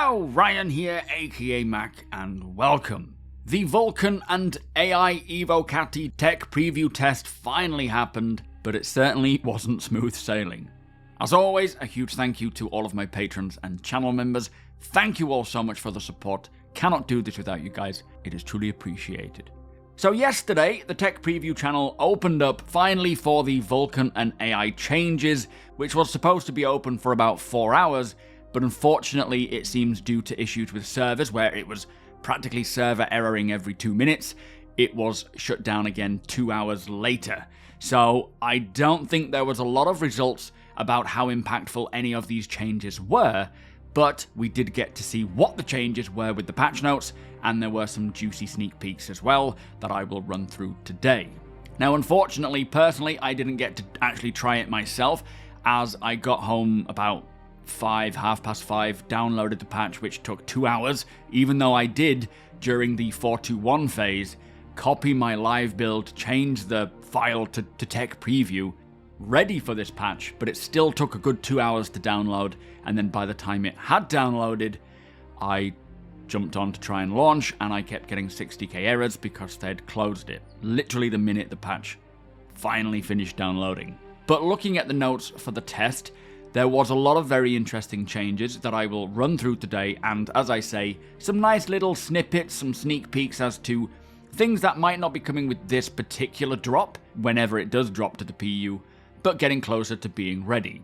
Hello, Ryan here, aka Mac, and welcome. The Vulcan and AI Evocati tech preview test finally happened, but it certainly wasn't smooth sailing. As always, a huge thank you to all of my patrons and channel members. Thank you all so much for the support. Cannot do this without you guys. It is truly appreciated. So yesterday, the tech preview channel opened up finally for the Vulcan and AI changes, which was supposed to be open for about 4 hours, but unfortunately it seems due to issues with servers where it was practically server erroring every 2 minutes, it was shut down again 2 hours later. So I don't think there was a lot of results about how impactful any of these changes were, but we did get to see what the changes were with the patch notes, and there were some juicy sneak peeks as well that I will run through today. Now unfortunately, personally, I didn't get to actually try it myself, as I got home about 5:30, downloaded the patch, which took 2 hours, even though I did, during the 421 phase, copy my live build, change the file to tech preview, ready for this patch, but it still took a good 2 hours to download, and then by the time it had downloaded, I jumped on to try and launch, and I kept getting 60k errors because they'd closed it, literally the minute the patch finally finished downloading. But looking at the notes for the test, there was a lot of very interesting changes that I will run through today, and as I say, some nice little snippets, some sneak peeks as to things that might not be coming with this particular drop, whenever it does drop to the PU, but getting closer to being ready.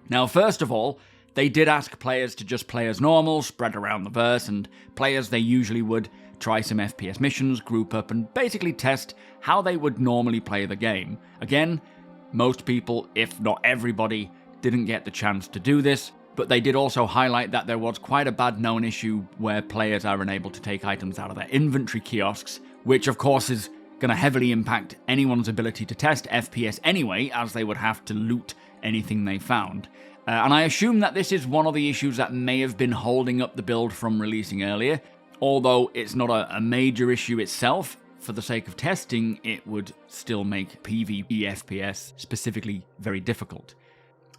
Now, first of all, they did ask players to just play as normal, spread around the verse, and play as they usually would, try some FPS missions, group up, and basically test how they would normally play the game. Again, most people, if not everybody, didn't get the chance to do this, but they did also highlight that there was quite a bad known issue where players are unable to take items out of their inventory kiosks, which of course is going to heavily impact anyone's ability to test FPS anyway, as they would have to loot anything they found. And I assume that this is one of the issues that may have been holding up the build from releasing earlier. Although it's not a major issue itself, for the sake of testing, it would still make PvE FPS specifically very difficult.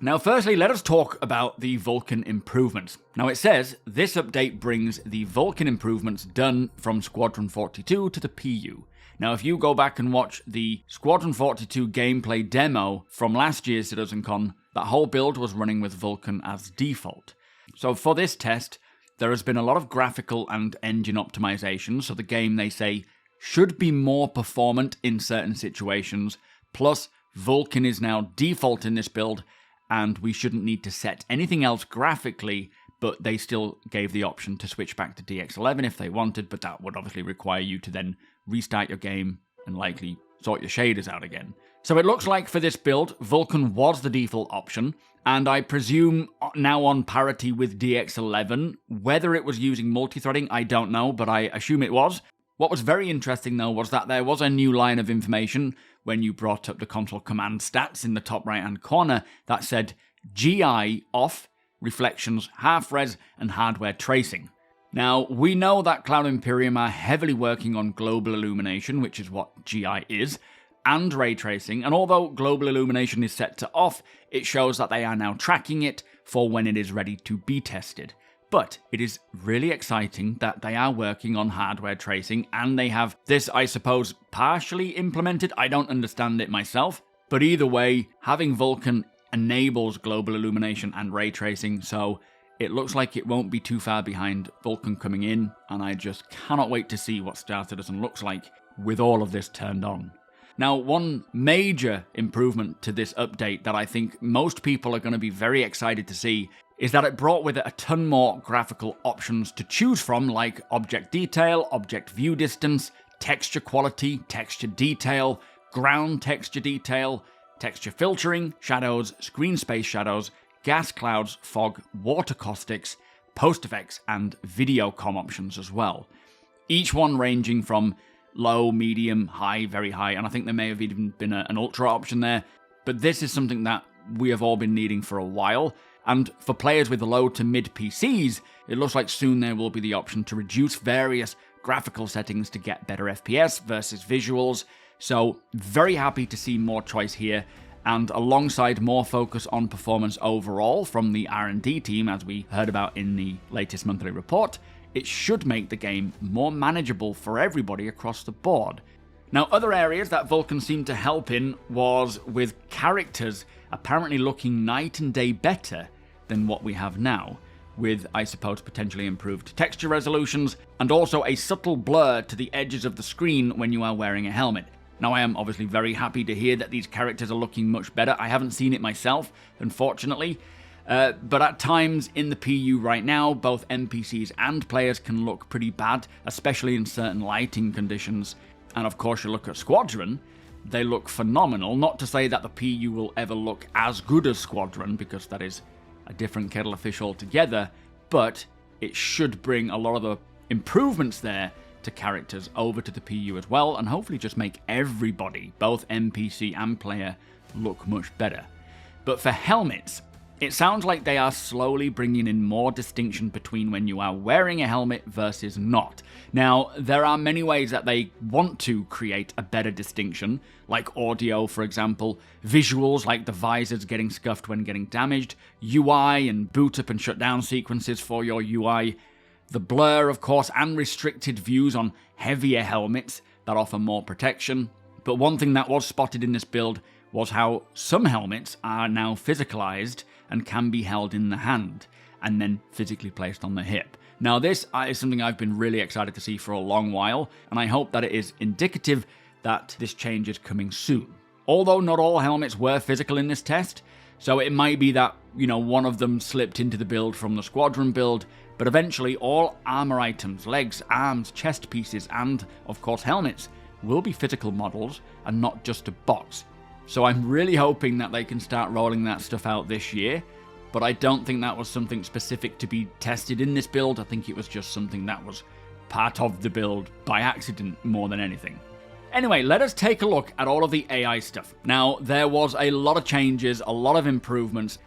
Now firstly, let us talk about the Vulcan improvements. Now it says, this update brings the Vulcan improvements done from Squadron 42 to the PU. Now if you go back and watch the Squadron 42 gameplay demo from last year's CitizenCon, that whole build was running with Vulcan as default. So for this test, there has been a lot of graphical and engine optimization, so the game, they say, should be more performant in certain situations, plus Vulcan is now default in this build, and we shouldn't need to set anything else graphically, but they still gave the option to switch back to DX11 if they wanted, but that would obviously require you to then restart your game and likely sort your shaders out again. So it looks like for this build, Vulcan was the default option, and I presume now on parity with DX11. Whether it was using multi-threading, I don't know, but I assume it was. What was very interesting though was that there was a new line of information when you brought up the console command stats in the top right hand corner that said GI off, reflections, half res, and hardware tracing. Now we know that Cloud Imperium are heavily working on global illumination, which is what GI is, and ray tracing, and although global illumination is set to off, it shows that they are now tracking it for when it is ready to be tested. But it is really exciting that they are working on hardware tracing, and they have this, I suppose, partially implemented. I don't understand it myself, but either way, having Vulcan enables global illumination and ray tracing, so it looks like it won't be too far behind Vulcan coming in, and I just cannot wait to see what Star Citizen looks like with all of this turned on. Now, one major improvement to this update that I think most people are going to be very excited to see is that it brought with it a ton more graphical options to choose from, like object detail, object view distance, texture quality, texture detail, ground texture detail, texture filtering, shadows, screen space shadows, gas clouds, fog, water caustics, post effects, and video com options as well. Each one ranging from low, medium, high, very high, and I think there may have even been an ultra option there, but this is something that we have all been needing for a while. And for players with low to mid PCs, it looks like soon there will be the option to reduce various graphical settings to get better FPS versus visuals. So very happy to see more choice here. and alongside more focus on performance overall from the R&D team, as we heard about in the latest monthly report, it should make the game more manageable for everybody across the board. Now, other areas that Vulkan seemed to help in was with characters apparently looking night and day better than what we have now, with, I suppose, potentially improved texture resolutions, and also a subtle blur to the edges of the screen when you are wearing a helmet. Now, I am obviously very happy to hear that these characters are looking much better. I haven't seen it myself, unfortunately, but at times in the PU right now, both NPCs and players can look pretty bad, especially in certain lighting conditions. And of course, you look at Squadron, they look phenomenal. Not to say that the PU will ever look as good as Squadron, because that is a different kettle of fish altogether, but it should bring a lot of the improvements there to characters over to the PU as well, and hopefully just make everybody, both NPC and player, look much better. But for helmets, it sounds like they are slowly bringing in more distinction between when you are wearing a helmet versus not. Now, there are many ways that they want to create a better distinction, like audio, for example, visuals like the visors getting scuffed when getting damaged, UI and boot up and shut down sequences for your UI, the blur, of course, and restricted views on heavier helmets that offer more protection. But one thing that was spotted in this build was how some helmets are now physicalized and can be held in the hand and then physically placed on the hip. Now, this is something I've been really excited to see for a long while, and I hope that it is indicative that this change is coming soon. Although not all helmets were physical in this test, so it might be that, one of them slipped into the build from the Squadron build, but eventually all armor items, legs, arms, chest pieces, and, of course, helmets will be physical models and not just a box. So I'm really hoping that they can start rolling that stuff out this year, but I don't think that was something specific to be tested in this build. I think it was just something that was part of the build by accident more than anything. Anyway, let us take a look at all of the AI stuff. Now, there was a lot of changes, a lot of improvements.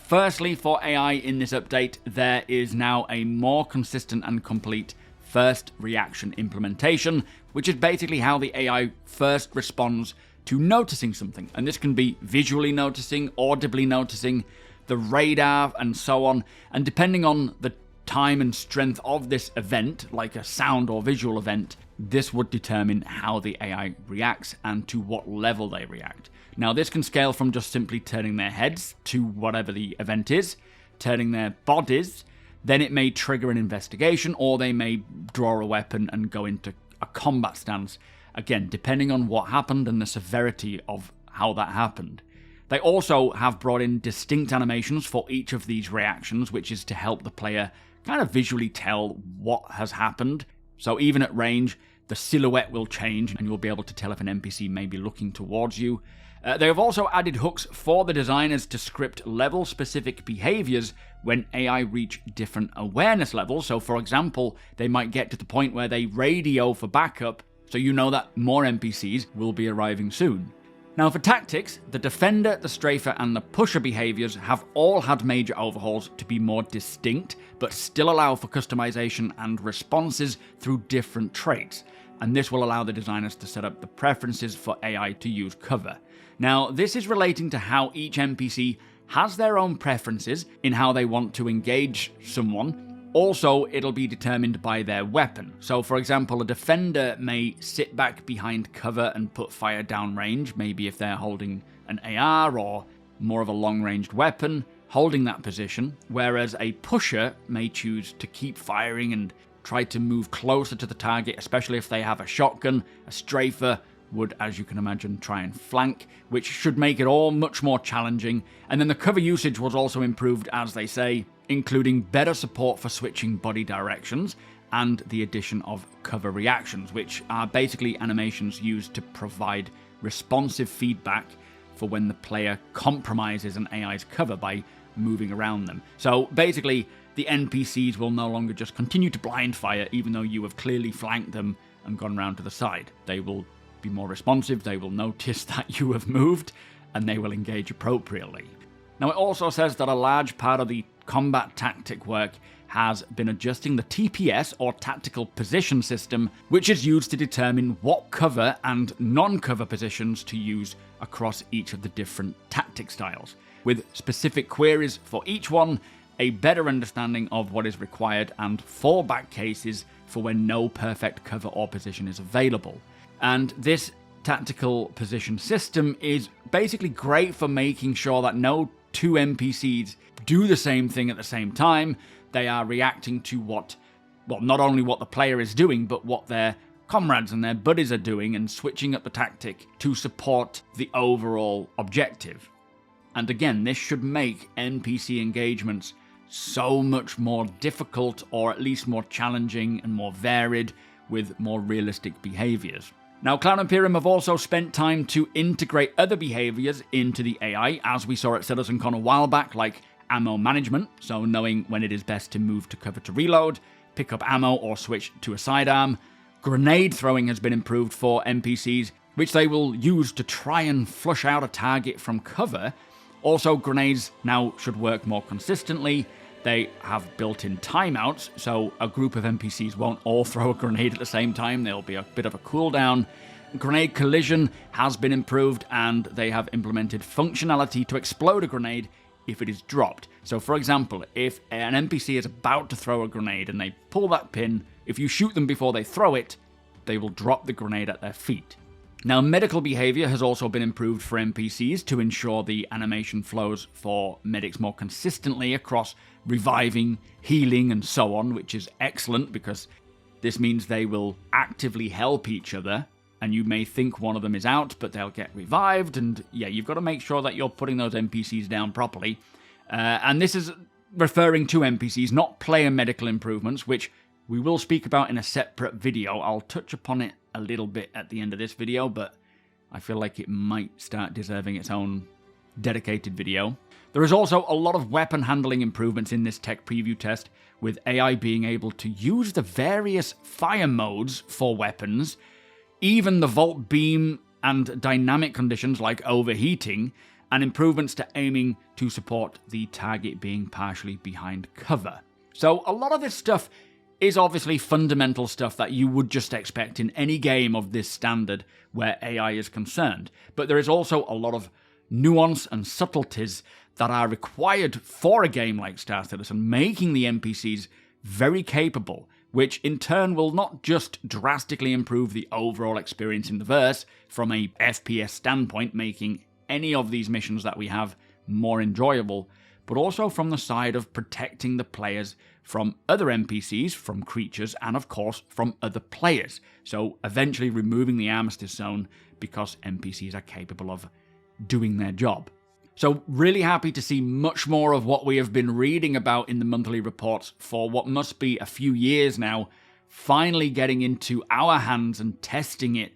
Firstly, for AI in this update, there is now a more consistent and complete first reaction implementation, which is basically how the AI first responds to noticing something. And this can be visually noticing, audibly noticing, the radar, and so on. And depending on the time and strength of this event, like a sound or visual event, this would determine how the AI reacts and to what level they react. Now, this can scale from just simply turning their heads to whatever the event is, turning their bodies, then it may trigger an investigation, or they may draw a weapon and go into a combat stance. Again, depending on what happened and the severity of how that happened. They also have brought in distinct animations for each of these reactions, which is to help the player kind of visually tell what has happened. So even at range, the silhouette will change and you'll be able to tell if an NPC may be looking towards you. They have also added hooks for the designers to script level-specific behaviors when AI reach different awareness levels. So for example, they might get to the point where they radio for backup, so you know that more NPCs will be arriving soon. Now for tactics, the defender, the strafer, and the pusher behaviors have all had major overhauls to be more distinct, but still allow for customization and responses through different traits. And this will allow the designers to set up the preferences for AI to use cover. Now, this is relating to how each NPC has their own preferences in how they want to engage someone. Also, it'll be determined by their weapon. So, for example, a defender may sit back behind cover and put fire down range, maybe if they're holding an AR or more of a long-ranged weapon, holding that position, whereas a pusher may choose to keep firing and try to move closer to the target, especially if they have a shotgun. A strafer would, as you can imagine, try and flank, which should make it all much more challenging. And then the cover usage was also improved, as they say, including better support for switching body directions and the addition of cover reactions, which are basically animations used to provide responsive feedback for when the player compromises an AI's cover by moving around them. So basically, the NPCs will no longer just continue to blind fire even though you have clearly flanked them and gone round to the side. They will be more responsive, they will notice that you have moved, and they will engage appropriately. Now, it also says that a large part of the combat tactic work has been adjusting the TPS, or Tactical Position System, which is used to determine what cover and non-cover positions to use across each of the different tactic styles, with specific queries for each one, a better understanding of what is required, and fallback cases for when no perfect cover or position is available. And this Tactical Position System is basically great for making sure that no two NPCs do the same thing at the same time. They are reacting to not only what the player is doing, but what their comrades and their buddies are doing, and switching up the tactic to support the overall objective. And again, this should make NPC engagements so much more difficult, or at least more challenging and more varied, with more realistic behaviors. Now, Cloud Imperium have also spent time to integrate other behaviors into the AI, as we saw at CitizenCon a while back, like ammo management, so knowing when it is best to move to cover to reload, pick up ammo or switch to a sidearm. Grenade throwing has been improved for NPCs, which they will use to try and flush out a target from cover. Also, grenades now should work more consistently. They have built-in timeouts, so a group of NPCs won't all throw a grenade at the same time. There'll be a bit of a cooldown. Grenade collision has been improved, and they have implemented functionality to explode a grenade if it is dropped. So for example, if an NPC is about to throw a grenade and they pull that pin, if you shoot them before they throw it, they will drop the grenade at their feet. Now, medical behavior has also been improved for NPCs to ensure the animation flows for medics more consistently across reviving, healing, and so on, which is excellent because this means they will actively help each other, and you may think one of them is out, but they'll get revived, and yeah, you've got to make sure that you're putting those NPCs down properly. And this is referring to NPCs, not player medical improvements, which we will speak about in a separate video. I'll touch upon it a little bit at the end of this video, but I feel like it might start deserving its own dedicated video. There is also a lot of weapon handling improvements in this tech preview test, with AI being able to use the various fire modes for weapons, even the volt beam and dynamic conditions like overheating, and improvements to aiming to support the target being partially behind cover. So a lot of this stuff is obviously fundamental stuff that you would just expect in any game of this standard where AI is concerned, but there is also a lot of nuance and subtleties that are required for a game like Star Citizen, making the NPCs very capable, which in turn will not just drastically improve the overall experience in the verse from a FPS standpoint, making any of these missions that we have more enjoyable, but also from the side of protecting the players from other NPCs, from creatures, and of course from other players. So eventually removing the armistice zone because NPCs are capable of doing their job. So really happy to see much more of what we have been reading about in the monthly reports for what must be a few years now, finally getting into our hands and testing it,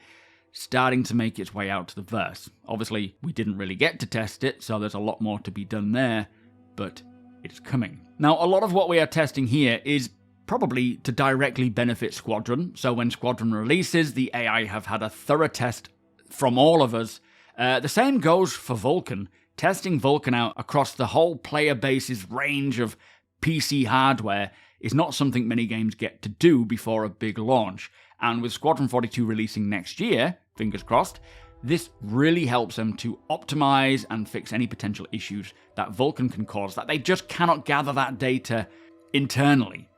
starting to make its way out to the verse. Obviously, we didn't really get to test it, so there's a lot more to be done there, but it's coming. Now, a lot of what we are testing here is probably to directly benefit Squadron, so when Squadron releases, the AI have had a thorough test from all of us. The same goes for Vulcan. Testing Vulcan out across the whole player base's range of PC hardware is not something many games get to do before a big launch, and with Squadron 42 releasing next year, fingers crossed, this really helps them to optimize and fix any potential issues that Vulcan can cause, that they just cannot gather that data internally.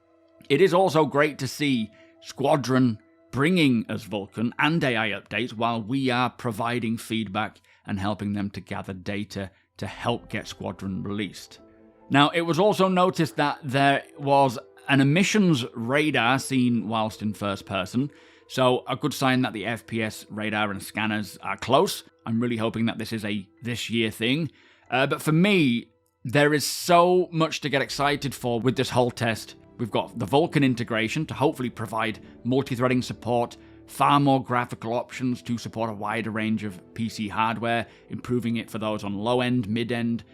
It is also great to see Squadron bringing us Vulcan and AI updates while we are providing feedback and helping them to gather data to help get Squadron released. Now, it was also noticed that there was an emissions radar seen whilst in first person, so a good sign that the FPS radar and scanners are close. I'm really hoping that this is a this year thing. But for me, there is so much to get excited for with this whole test. We've got the Vulcan integration to hopefully provide multi-threading support, far more graphical options to support a wider range of PC hardware, improving it for those on low-end, mid-end,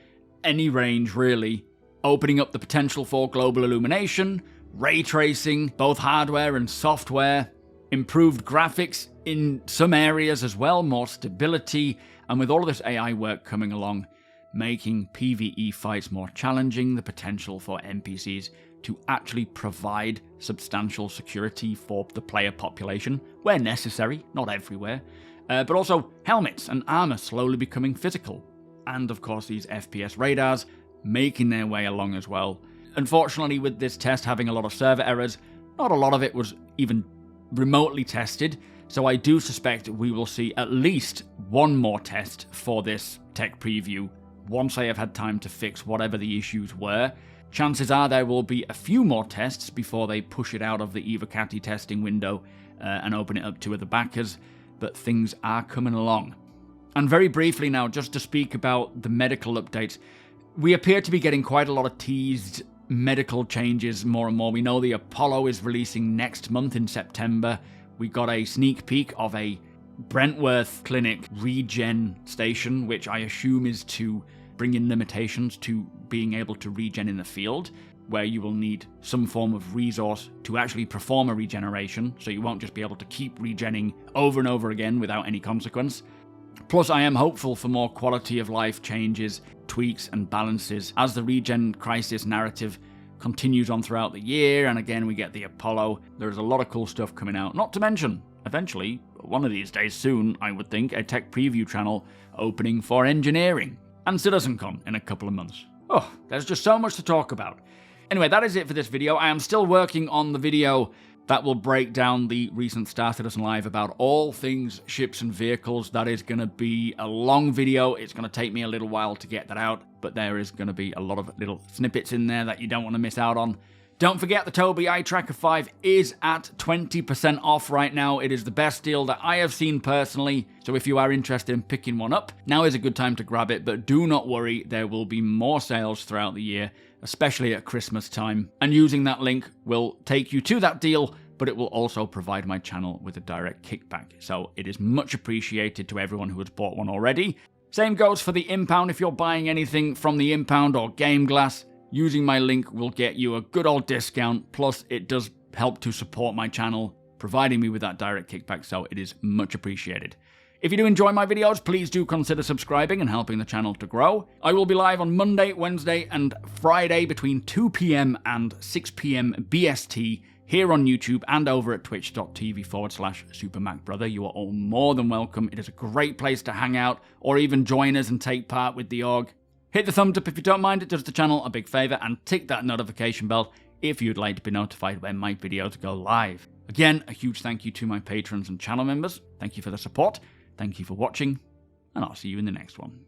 any range really, opening up the potential for global illumination, ray tracing, both hardware and software, improved graphics in some areas as well, more stability, and with all of this AI work coming along, making PvE fights more challenging, the potential for NPCs to actually provide substantial security for the player population, where necessary, not everywhere, but also helmets and armor slowly becoming physical. And of course these FPS radars making their way along as well. Unfortunately, with this test having a lot of server errors, not a lot of it was even remotely tested, so I do suspect we will see at least one more test for this tech preview once I have had time to fix whatever the issues were. Chances are there will be a few more tests before they push it out of the Vulkan testing window and open it up to other backers, but things are coming along. And very briefly now, just to speak about the medical updates, we appear to be getting quite a lot of teased medical changes more and more. We know the Apollo is releasing next month in September. We got a sneak peek of a Brentworth Clinic regen station, which I assume is to bring in limitations to being able to regen in the field, where you will need some form of resource to actually perform a regeneration, so you won't just be able to keep regenning over and over again without any consequence. Plus, I am hopeful for more quality of life changes, tweaks and balances as the regen crisis narrative continues on throughout the year, and again we get the Apollo. There's a lot of cool stuff coming out, not to mention, eventually, one of these days soon, I would think, a tech preview channel opening for engineering, and CitizenCon in a couple of months. Oh, there's just so much to talk about. Anyway, that is it for this video. I am still working on the video that will break down the recent Star Citizen Live about all things ships and vehicles. That is going to be a long video. It's going to take me a little while to get that out, but there is going to be a lot of little snippets in there that you don't want to miss out on. Don't forget the TOBII Eye Tracker 5 is at 20% off right now. It is the best deal that I have seen personally, so if you are interested in picking one up, now is a good time to grab it, but do not worry, there will be more sales throughout the year, especially at Christmas time, and using that link will take you to that deal, but it will also provide my channel with a direct kickback, so it is much appreciated to everyone who has bought one already. Same goes for the impound. If you're buying anything from the impound or GameGlass, using my link will get you a good old discount, plus it does help to support my channel, providing me with that direct kickback, so it is much appreciated. If you do enjoy my videos, please do consider subscribing and helping the channel to grow. I will be live on Monday, Wednesday, and Friday between 2 PM and 6 PM BST here on YouTube and over at twitch.tv/SuperMacBrother. You are all more than welcome. It is a great place to hang out or even join us and take part with the org. Hit the thumbs up if you don't mind, it does the channel a big favour, and tick that notification bell if you'd like to be notified when my videos go live. Again, a huge thank you to my patrons and channel members. Thank you for the support, thank you for watching, and I'll see you in the next one.